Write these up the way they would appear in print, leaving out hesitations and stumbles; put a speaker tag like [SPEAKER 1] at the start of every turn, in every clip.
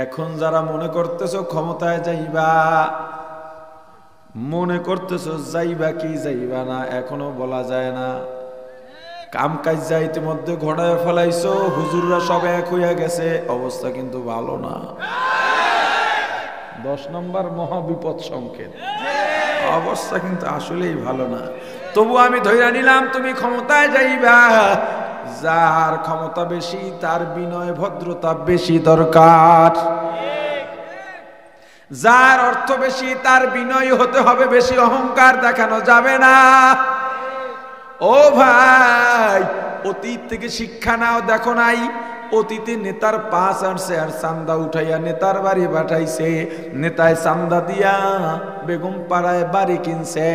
[SPEAKER 1] এখন যারা মনে করতেছো ক্ষমতায় যাইবা, মনে করতেছো যাইবা কি যাইবা না, এখনো বলা যায় না। কাম কাজ যা ইতিমধ্যে ঘটায় ফেলাইছো, হুজুররা সব এক হইয়া গেছে, অবস্থা কিন্তু ভালো না। 10 নম্বর মহাবিপদ সংকেত। অবস্থা কিন্তু আসলেই ভালো না। তবু আমি ধইরা নিলাম তুমি ক্ষমতায় যাইবা। যার ক্ষমতা বেশি তার বিনয় ভদ্রতা বেশি দরকার। যার অর্থ বেশি তার বিনয় হতে হবে বেশি, অহংকার দেখানো যাবে না। ও ভাই, অতীত থেকে শিক্ষা নাও। দেখো নাই অতীতে নেতার পাস আনছে আর চান্দা উঠাইয়া নেতার বাড়ি পাঠাইছে, নেতায় চান্দা দিয়া বেগম পাড়ায় বাড়ি কিনছে।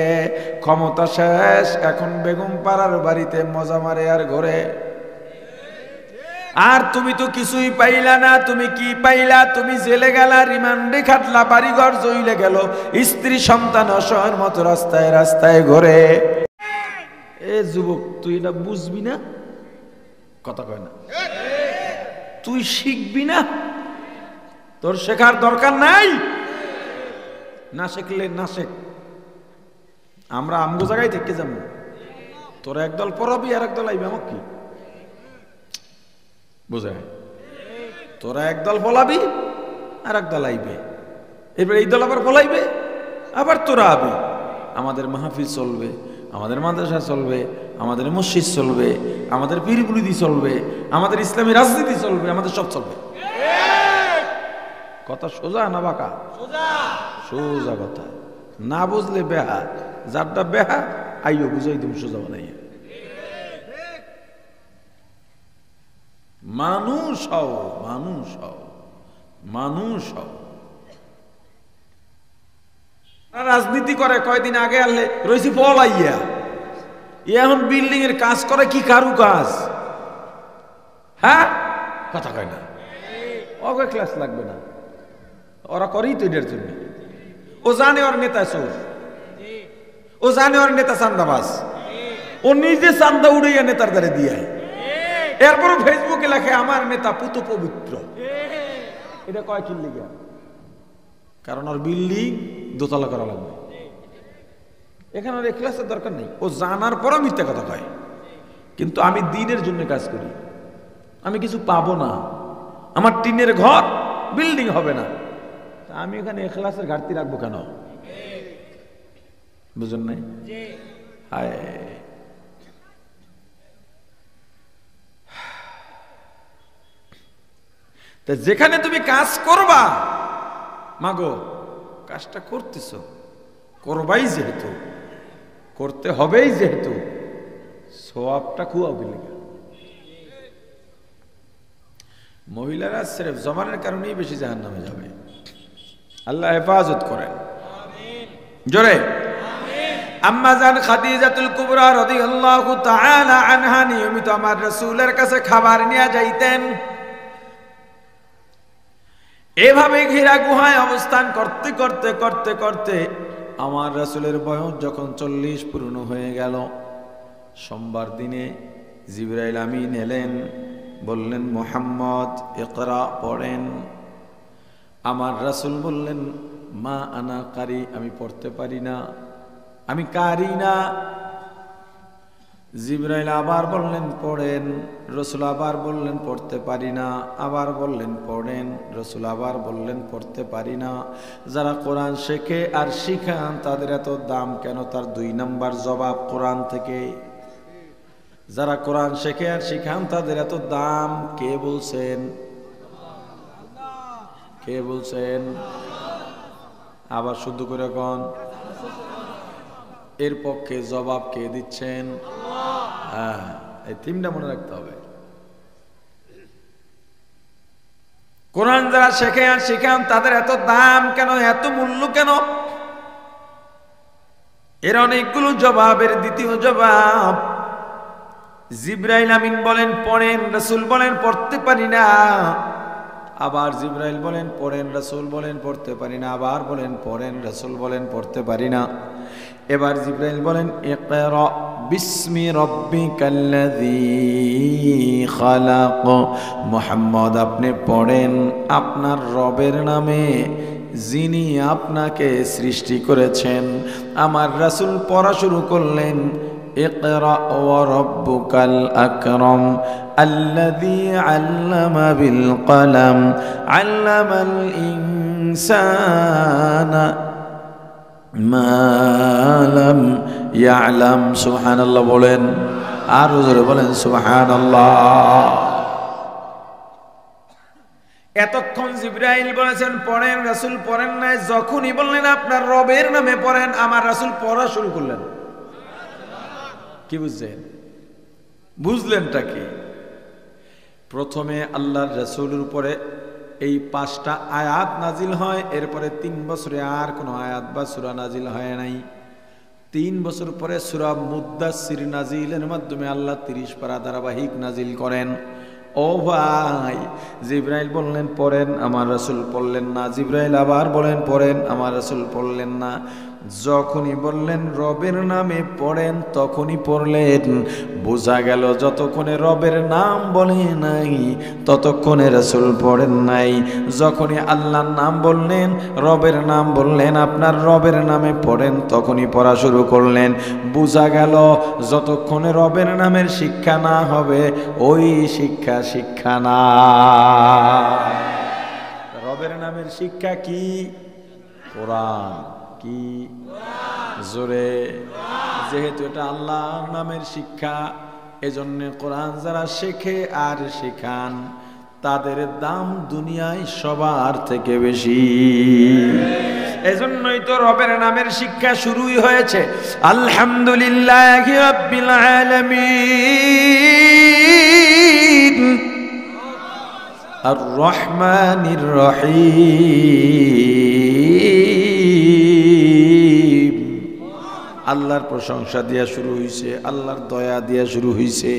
[SPEAKER 1] ক্ষমতা শেষ, এখন বেগম পাড়ার বাড়িতে মজা মারে আর ঘরে। আর তুমি তো কিছুই পাইলা না। তুমি কি পাইলা? তুমি জেলে গেলা, রিমান্ডে খাটলা, বাড়িঘর জ্বলে গেল, স্ত্রী সন্তান অসহায়ের মতো রাস্তায় রাস্তায় ঘুরে। এ যুবক, তুই এটা বুঝবি না? কথা কয় না। তুই শিখবি না? তোর শেখার দরকার নাই। না শিখলে না শেখ। আমরা আমগো জায়গায় থেকে যাবো। তোরা একদল পড়াবি আর একদল আইবে। আমার কি বুঝে? তোরা একদল ফলাবি আর একদল আইবে, এবার এই দল আবার ফলাইবে, আবার তোরা আবি। আমাদের মাহফিল চলবে, আমাদের মাদ্রাসা চলবে, আমাদের মসজিদ চলবে, আমাদের পীর মুরিদি চলবে, আমাদের ইসলামী রাজনীতি চলবে, আমাদের সব চলবে। কথা সোজা না বাঁকা? সোজা কথা। না বুঝলে বেহা, যারটা বেহা আইও বুঝাই তুমি সোজা বানাইয়া। মানুষ হও, মানুষ হও, মানুষ হও। রাজনীতি করে কয়দিন আগে আনলে রয়েছি পলাইয়া, এখন বিল্ডিং এর কাজ করে কি কারু কাজ? হ্যাঁ, কথা কয় না। ওকে ক্লাস লাগবে না, ওরা করেই তো এটার জন্য। ও জানে ওর নেতা চোর, ও জানে ওর নেতা চান্দাবাজ, ও নিজে চান্দা উড়াইয়া নেতার দ্বারে দিয়ে। এরপরও ফেসবুকে লেখে আমার নেতা পুত পবিত্র। এটা কয় কি লিগা? কারণ ওর বিল্ডিং দোতলা করা লাগবে। এখানে ওর ক্লাসের দরকার নেই। ও জানার পরও মিথ্যা কথা কয়। কিন্তু আমি দিনের জন্য কাজ করি, আমি কিছু পাবো না। আমার টিনের ঘর, বিল্ডিং হবে না, আমি এখানে এখলাসের ঘাটতি রাখবো কেন? বুঝুন নাই? হায়, যেখানে তুমি কাজ করবা, মাগো কাজটা করতেছ, করবাই যেহেতু, করতে হবেই যেহেতু, সওয়াবটা খুয়াবে লেগে। মহিলারা সির্ফ জমানের কারণেই বেশি জাহান্নামে যাবে। আল্লাহ হেফাজত করেন। জোরে আম্মা জান খাদিজাতুল কুবরা রাদিয়াল্লাহু তাআলা আনহা নিয়মিত আমার রাসূলের কাছে খাবার নিয়ে যাইতেন। এভাবে ঘেরা গুহায় অবস্থান করতে করতে করতে করতে আমার রাসূলের বয়স যখন 40 পূর্ণ হয়ে গেল, সোমবার দিনে জিবরাইল আমিন এলেন, বললেন মুহাম্মদ ইকরা পড়েন। আমার রাসূল বললেন মা আনা কারি, আমি পড়তে পারি না, আমি কারি না। জিবরাইল আবার বললেন পড়েন। রাসূল আবার বললেন পড়তে পারি না, আবার বললেন পড়েন। রাসূল আবার বললেন পড়তে পারি না। যারা কোরআন শেখে আর শিখান তাদের এত দাম কেন? তার 2 নাম্বার জবাব কোরআন থেকে। যারা কোরআন শেখে আর শিখান তাদের এত দাম কে বলছেন? কে বলছেন? আবার শুদ্ধ করে কোন এর পক্ষে জবাব কে দিচ্ছেন? হ্যাঁ, এই তিনটা মনে রাখতে হবে। কোরআন যারা শেখে আর শিখান তাদের এত দাম কেন, এত মূল্য কেন? এর অনেকগুলো জবাবের দ্বিতীয় জবাব, জিবরাইল আমিন বলেন পড়েন, রাসূল বলেন পড়তে পারি না। আবার জিবরাইল বলেন পড়েন, রাসূল বলেন পড়তে পারি না। আবার বলেন পড়েন, রাসূল বলেন পড়তে পারি না। এবার জিবরাইল বলেন ইকরা বিসমি রাব্বিকাল্লাযী খালাক, মুহাম্মদ আপনি পড়েন আপনার রবের নামে যিনি আপনাকে সৃষ্টি করেছেন। আমার রাসূল পড়া শুরু করলেন ইকরা ওয়া রাব্বুকাল আকরাম আল্লাযী আল্লামা বিল কলম আল্লামাল ইনসানা মা লাম ইয়ালাম। সুবহানাল্লাহ বলেন, আর জোরে বলেন সুবহানাল্লাহ। এতক্ষণ জিবরাইল বলেছেন পড়েন, রাসূল পড়েন নাই। যখনই বললেন আপনার রবের নামে পড়েন, আমার রাসূল পড়া শুরু করলেন। কি বুঝছেন? বুঝলেনটা কি? প্রথমে আল্লাহর রাসূলের উপরে এই 5টা আয়াত নাজিল হয়, এরপরে 3 বছরে আর কোনো আয়াত বা সূরা নাজিল হয় নাই। 3 বছর পরে সূরা মুদ্দাসসির নাজিলের মাধ্যমে আল্লাহ 30 পারা ধারাবাহিক নাজিল করেন। ও ভাই, জিবরাইল বললেন পড়েন, আমার রাসূল পড়লেন না। জিবরাইল আবার বলেন পড়েন, আমার রাসূল পড়লেন না। যখনই বললেন রবের নামে পড়েন তখনই পড়লেন। বোঝা গেল যতক্ষণে রবের নাম বলে নাই ততক্ষণে রাসূল পড়েন নাই। যখনই আল্লাহর নাম বললেন, রবের নাম বললেন, আপনার রবের নামে পড়েন, তখনই পড়া শুরু করলেন। বোঝা গেল যতক্ষণে রবের নামের শিক্ষা না হবে ওই শিক্ষা না। রবের নামের শিক্ষা কি? কোরআন। কি? জোরে। যেহেতু এটা আল্লাহর নামের শিক্ষা, এজন্য কোরআন যারা শেখে আর শেখান তাদের দাম দুনিয়ায় সবার থেকে বেশি। এজন্যই তো রবের নামের শিক্ষা শুরুই হয়েছে আলহামদুলিল্লাহি রাব্বিল আলামিন আর রহমানির রহিম। আল্লাহর প্রশংসা দিয়া শুরু হইছে, আল্লাহর দয়া দিয়া শুরু হইছে,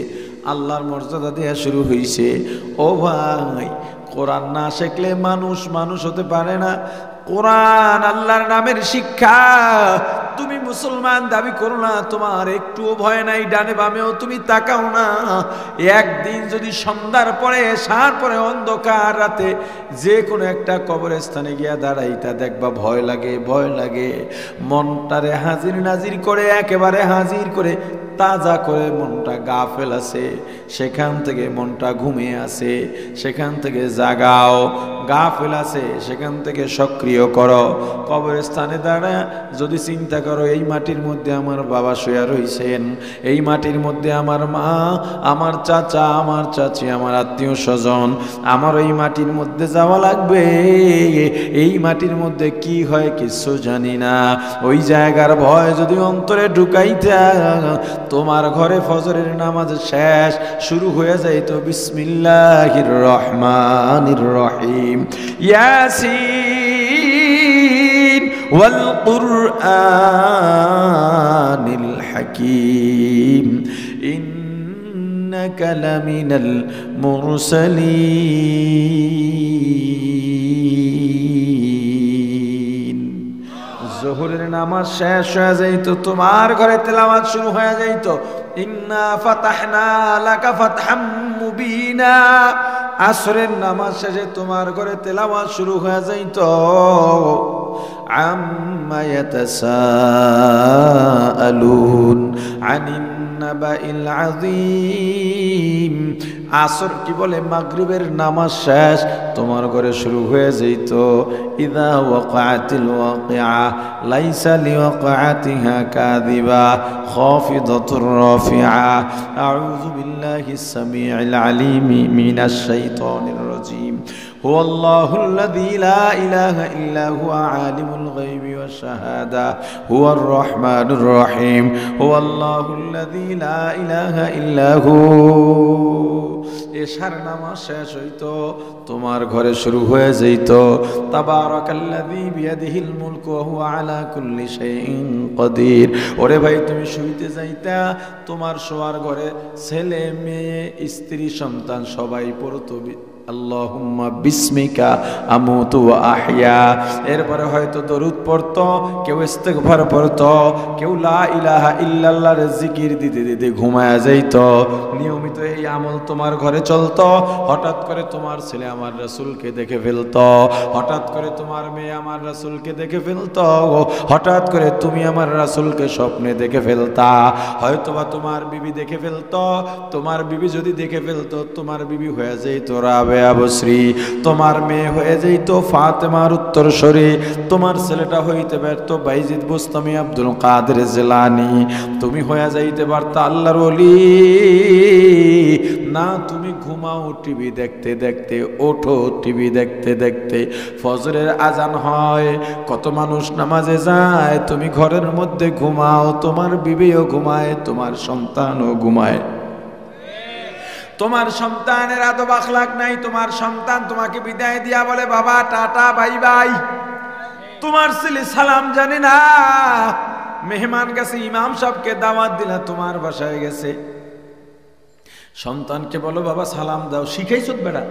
[SPEAKER 1] আল্লাহর মর্যাদা দিয়া শুরু হইছে। ও ভাই, কোরআন না শিখলে মানুষ হতে পারে না। কোরআন আল্লাহর নামের শিক্ষা। তুমি মুসলমান দাবি করো না, তোমার একটুও ভয় নাই, ডানে বামেও তুমি তাকাও না। একদিন যদি সন্ধ্যার পরে সার পরে অন্ধকার রাতে যে কোনো একটা কবরস্থানে গিয়া দাঁড়াইতা দেখবা ভয় লাগে, ভয় লাগে। মনটারে হাজির নাজির করে, একেবারে হাজির করে তাজা করে মনটা গাফেল আছে, সেখান থেকে মনটা ঘুমিয়ে আছে, সেখান থেকে জাগাও। গাফেল আছে সেখান থেকে সক্রিয় করো। কবরস্থানে দাঁড়ায় যদি চিন্তা করো এই মাটির মধ্যে আমার বাবা শুয়ে রইছেন, এই মাটির মধ্যে আমার মা, আমার চাচা, আমার চাচি, আমার আত্মীয় স্বজন, আমার ওই মাটির মধ্যে যাওয়া লাগবে। এই মাটির মধ্যে কি হয় কিছু জানি না। ওই জায়গার ভয় যদি অন্তরে ঢুকাইতা তোমার ঘরে ফজরের নামাজ শেষ শুরু হয়ে যাইত বিসমিল্লাহির রহমানির রহিম, ইয়াসিন ওয়াল কুরআনিল হাকীম ইন্নাকা লামিনাল মুরসালিন। জোহরের নামাজ শেষ হয়ে যাইত, তোমার ঘরে তেলাওয়াত শুরু হয়ে যাইত ইন্না ফাতাহনা লাকা ফাতহাম মুবিনা। আসরের নামাজ শেষে তোমার ঘরে তেলাওয়াত শুরু হয়ে যাইত আম্মা ইয়াতাসাআলুন আনিন নাবাইল আযীম। আসর কি বলে মাগরিবের নামাজ শেষ তোমার ঘরে শুরু হয়ে যাইত ইযা ওয়াকাতিল ওয়াকিআ লাইসা লিওয়াকাতিহা কাযিবা খাফিদাতুর রাফিআ। আউযু বিল্লাহিস সামিউল আলিম মিনাশ শাইতানির রাজীম। হুয়াল্লাহুল্লাযী লা ইলাহা ইল্লা হুয়া আলিমুল গায়বি ওয়াশ শাহাদা হুয়ার রহমানুর রহিম। হুয়াল্লাহুল্লাযী লা ইলাহা ইল্লা হু। এশার নামাজ শেষ হইতো তোমার ঘরে শুরু হয়ে যাইত তাবারাকাল্লাযী বিয়াদিহিল মুলকু ওয়া হুয়া আলা কুল্লি শাইইন কাদির। ওরে ভাই, তুমি শুইতে যাইতা, তোমার শোয়ার ঘরে ছেলে মেয়ে স্ত্রী সন্তান সবাই পড়তো আল্লাহুম্মা বিসমিকা আমুতু ওয়া আহইয়া। এরপরে হয়তো দরুদ পড়তো, কেউ ইস্তিগফার পড়তো, কেউ লা ইলাহা ইল্লাল্লাহর জিকির দিতে দিতে ঘুমায়া যাইতো। নিয়মিত এই আমল তোমার ঘরে চলতো। হঠাৎ করে তোমার ছেলে আমার রাসূলকে দেখে ফেলতো, হঠাৎ করে তোমার মেয়ে আমার রাসূলকে দেখে ফেলতো, হঠাৎ করে তুমি আমার রাসূলকে স্বপ্নে দেখে ফেলতা। হয়তোবা তোমার বিবি দেখে ফেলতো, তোমার বিবি যদি দেখে ফেলতো, তোমার বিবি হয়ে যাইতো রাবেয়া বসরি, তোমার মেয়ে হয়ে যাইতো ফাতেমার উত্তরসূরি, তোমার ছেলেটা হইতে পারতো বাইজিদ বুস্তামি আব্দুল কাদের জিলানী, তুমি হয়ে যাইতে পারতা আল্লাহর ওলি। না, তুমি ঘুমাও টিভি দেখতে দেখতে, ওঠো টিভি দেখতে দেখতে, ফজরের আজান হয়, কত মানুষ নামাজে যায়, তুমি ঘরের মধ্যে ঘুমাও, তোমার বিবিও ঘুমায়, তোমার সন্তানও ঘুমায়। তোমার সন্তানের আদব আখলাক নাই, তোমার সন্তান তোমাকে বিদায় দিয়া বলে বাবা টাটা বাই বাই। তোমার ছেলে সালাম জানে না, মেহমান গেছে, ইমাম সাহেবকে দাওয়াত দিলা, তোমার বাসায় গেছে, সন্তানকে বলো বাবা সালাম দাও। শিখাইছত বেটা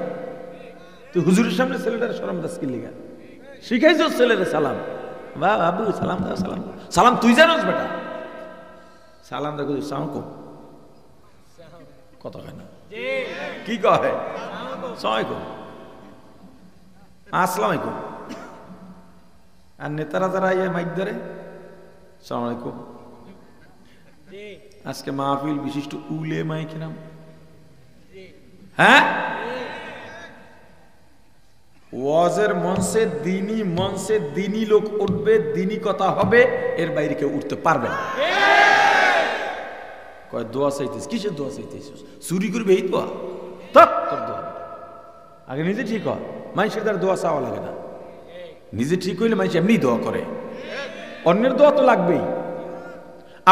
[SPEAKER 1] তুই হুজুরের সামনে ছেলেটার শরম দাস কি লিগা? শিখাইছত ছেলের সালাম, বা বাবু সালাম দাও, সালাম সালাম তুই জানোস বেটা? সালাম দেখো সালাম কম কত হয় না, কি কয় সালামালাইকুম আসসালামাইকুম। আর নেতারা যারা ইয়ে মাইক ধরে সালামালাইকুম। আজকে মাহফিল বিশিষ্ট উলে মাইক নাম, হ্যাঁ ওয়াজের মঞ্চে দিনী লোক উঠবে, দিনী কথা হবে, এর বাইরে কেউ উঠতে পারবে না। কয় দোয়া চাইতেছ, কিসের দোয়া চাইতেছ? চুরি করবে এই দোয়া? তোর দোয়া আগে নিজে ঠিক হয়, মানুষের তার দোয়া চাওয়া লাগে না। নিজে ঠিক হইলে মানুষ এমনি দোয়া করে, অন্যের দোয়া তো লাগবেই।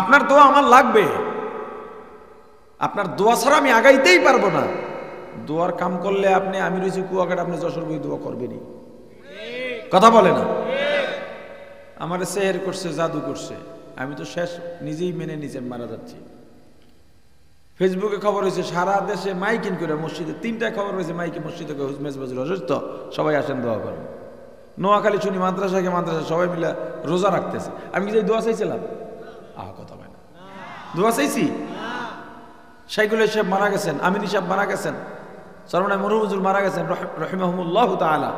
[SPEAKER 1] আপনার দোয়া আমার লাগবে, আপনার দোয়া ছাড়া আমি আগাইতেই পারবো না। দোয়ার কাম করলে আপনি, আমি রয়েছি কুয়াকাটা, আপনি যশোর বই দোয়া করবেনই, কথা বলে না? আমার সেহের করছে, জাদু করছে, আমি তো শেষ, নিজেই মেনে নিজে মারা যাচ্ছি। ফেসবুকে খবর হয়েছে সারা দেশে মাইকিং করে মসজিদে, 3টা খবর হয়েছে মাইকে মসজিদে মেজবাজুল অসুস্থ, সবাই আসেন দোয়া করেন। নোয়াখালী শুনি মাদ্রাসা সবাই মিলে রোজা রাখতেছে। আমি কি দোয়া চাইছিলাম? কথা হয় না, দোয়া চাইছি? শাইখুল সাহেব মারা গেছেন, আমিনী সাহেব মারা গেছেন, সরমনায় মরহুমুজুর মারা গেছেন রহিমাহুমুল্লাহ তাআলা।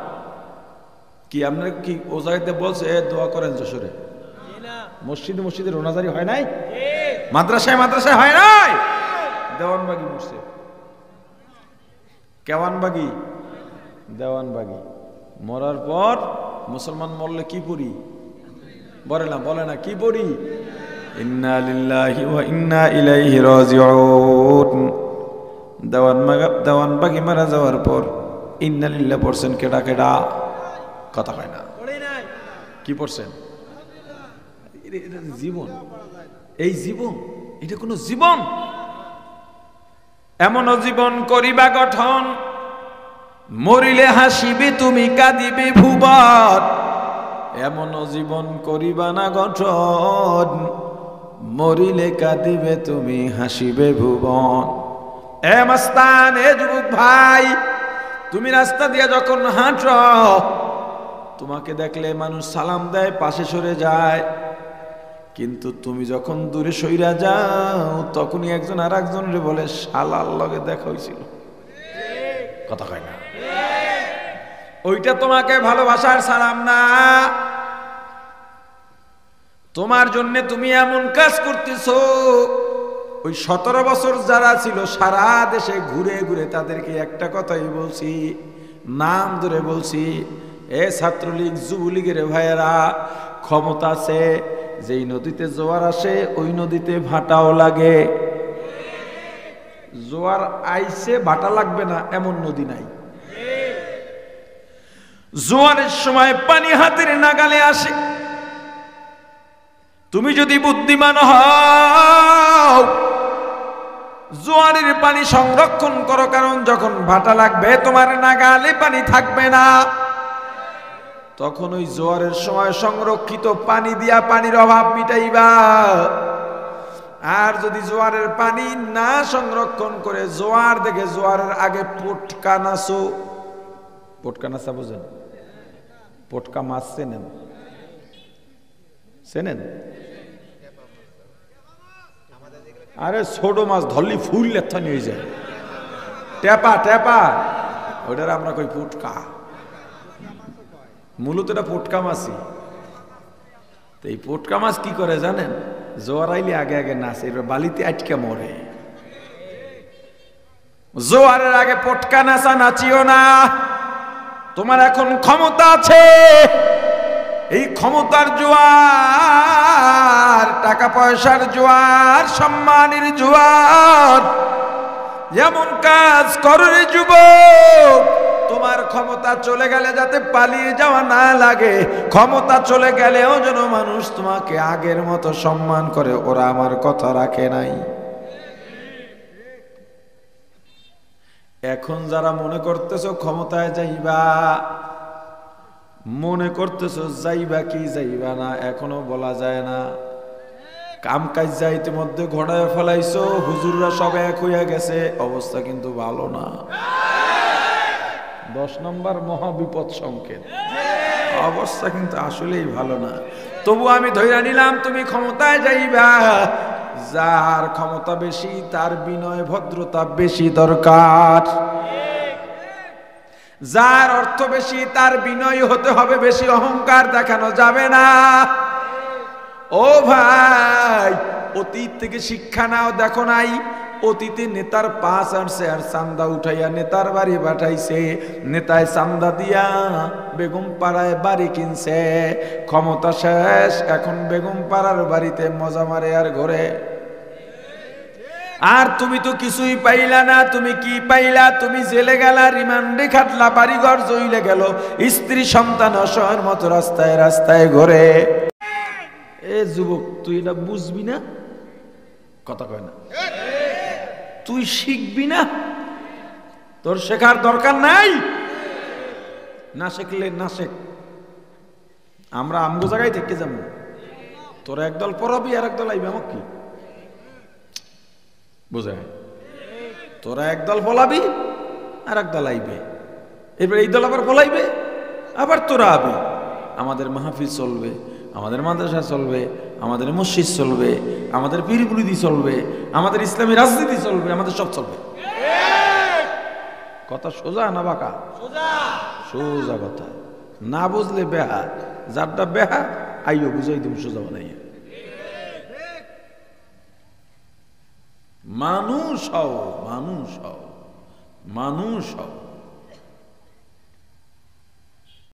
[SPEAKER 1] কি আপনার কি ও জায়গাতে বলছে দোয়া করেন যশোরে? মসজিদে রোনাজারি হয় নাই? মাদ্রাসায় হয় নাই? দেওয়ানবাগি মরছে, কেওয়ানবাগি দেওয়ানবাগি মরার পর মুসলমান মরলে কি পড়ি? বলে না কি পড়ি? ইন্না লিল্লাহি ওয়া ইন্না ইলাইহি রাজিউন। দেওয়ানবাগি মারা যাওয়ার পর ইন্না লিল্লাহ পড়ছেন কেডা কেডা? কথা হয় না, কি পড়ছেন? জীবন, এই জীবন, এটা কোন জীবন? এমন জীবন করিবা গঠন, মরিলে হাসিবে তুমি কাঁদিবে ভুবন। এমন জীবন করিবা না গঠন, মরিলে কাঁদিবে তুমি হাসিবে ভুবন। এ মাস্তান, এ যুবক ভাই, তুমি রাস্তা দিয়ে যখন হাঁটো, তোমাকে দেখলে মানুষ সালাম দেয়, পাশে সরে যায়, কিন্তু তুমি যখন দূরে সইরা যাও, তখনই একজন আর একজনের বলে শালার লগে দেখা হয়েছিল, কথা কয় না? ওইটা তোমাকে ভালোবাসার সালাম না। তোমার জন্য তুমি এমন কাজ করতেছো, ওই 17 বছর যারা ছিল সারা দেশে ঘুরে ঘুরে তাদেরকে একটা কথাই বলছি, নাম ধরে বলছি, এ ছাত্রলীগ যুবলীগের ভাইয়েরা, ক্ষমতা আছে, যেই নদীতে জোয়ার আসে ওই নদীতে ভাটাও লাগে। জোয়ার আইছে ভাটা লাগবে না এমন নদী নাই। জোয়ারের সময় পানি হাতের নাগালে আসে। তুমি যদি বুদ্ধিমান হও, জোয়ারের পানি সংরক্ষণ করো, কারণ যখন ভাটা লাগবে তোমার নাগালে পানি থাকবে না, তখন ওই জোয়ারের সময় সংরক্ষিত পানি দিয়া পানির অভাব মিটাইবা। আর যদি জোয়ারের পানি না সংরক্ষণ করে জোয়ার দেখে জোয়ারের আগে পটকা নাচো, পটকা নাচা বোঝেন? পটকা মাছ চেনেন? চেনেন? আরে ছোট মাছ ধরলি ফুল লেথা নিয়ে যায়, টেপা টেপা, ওটার আমরা কই পটকা। মূলত এটা পটকা মাছই। তো এই পটকা মাছ কি করে জানেন? জোয়ার আইলে আগে আগে নাচে, এবার বালিতে আটকে মরে। জোয়ারের আগে পটকা নাচা নাচিও না। তোমার এখন ক্ষমতা আছে, এই ক্ষমতার জোয়ার, টাকা পয়সার জোয়ার, সম্মানের জোয়ার, যেমন কাজ করো রে যুবক। তোমার ক্ষমতা চলে গেলে যাতে পালিয়ে যাওয়া না লাগে, ক্ষমতা চলে গেলেও যেন মানুষ তোমাকে আগের মতো সম্মান করে। ওরা আমার কথা রাখে নাই। এখন যারা মনে করতেছো ক্ষমতায় যাইবা, মনে করতেছো যাইবা কি যাইবা না, এখনো বলা যায় না। কাম কাজ যাইতে মধ্যে ঘোড়ায় ফেলাইছো, হুজুররা সব এক হইয়া গেছে, অবস্থা কিন্তু ভালো না। 10 নম্বর মহাবিপদ সংকেত। অবস্থা কিন্তু আসলেই ভালো না। তবু আমি ধইরা নিলাম তুমি ক্ষমতায় যাইবা। যার ক্ষমতা বেশি তার বিনয় ভদ্রতা বেশি দরকার। যার অর্থ বেশি তার বিনয় হতে হবে বেশি, অহংকার দেখানো যাবে না। ও ভাই, অতীত থেকে শিক্ষা নাও। দেখো নাই অতীতে নেতার পাস আনছে আর চান্দা উঠাইয়া নেতার বাড়ি পাঠাইছে, নেতায় চান্দা দিয়া বেগম পাড়ায় বাড়ি কিনছে। ক্ষমতা শেষ, এখন বেগম পাড়ার বাড়িতে মজা মারে আর ঘরে। আর তুমি তো কিছুই পাইলা না। তুমি কি পাইলা? তুমি জেলে গেলা, রিমান্ডে খাটলা, বাড়িঘর জ্বলে গেল, স্ত্রী সন্তান অসহায়ের মতো রাস্তায় রাস্তায় ঘোরে। এ যুবক, তুই এটা বুঝবি না? কথা কয় না? তুই শিখবি না? তোর শেখার দরকার নাই। না শিখলে না শেখ। আমরা আমগো জায়গায় থেকে যাবো, তোরা একদল পড়াবি আর একদল আইবে। আমাকে কি বুঝায়? তোরা একদল পলাবি আর একদল আইবে, এবার এই দল আবার পলাইবে, আবার তোরা আবি। আমাদের মাহফিল চলবে, আমাদের মাদ্রাসা চলবে, আমাদের মসজিদ চলবে, আমাদের পীর মুরিদি চলবে, আমাদের ইসলামী রাজনীতি চলবে, আমাদের সব চলবে। কথা সোজা না বাঁকা? সোজা কথা। না বুঝলে বেহা, যারটা বেহা আইও বুঝাই তুমি সোজা বানাইয়া। মানুষ হও, মানুষ হও, মানুষ হও।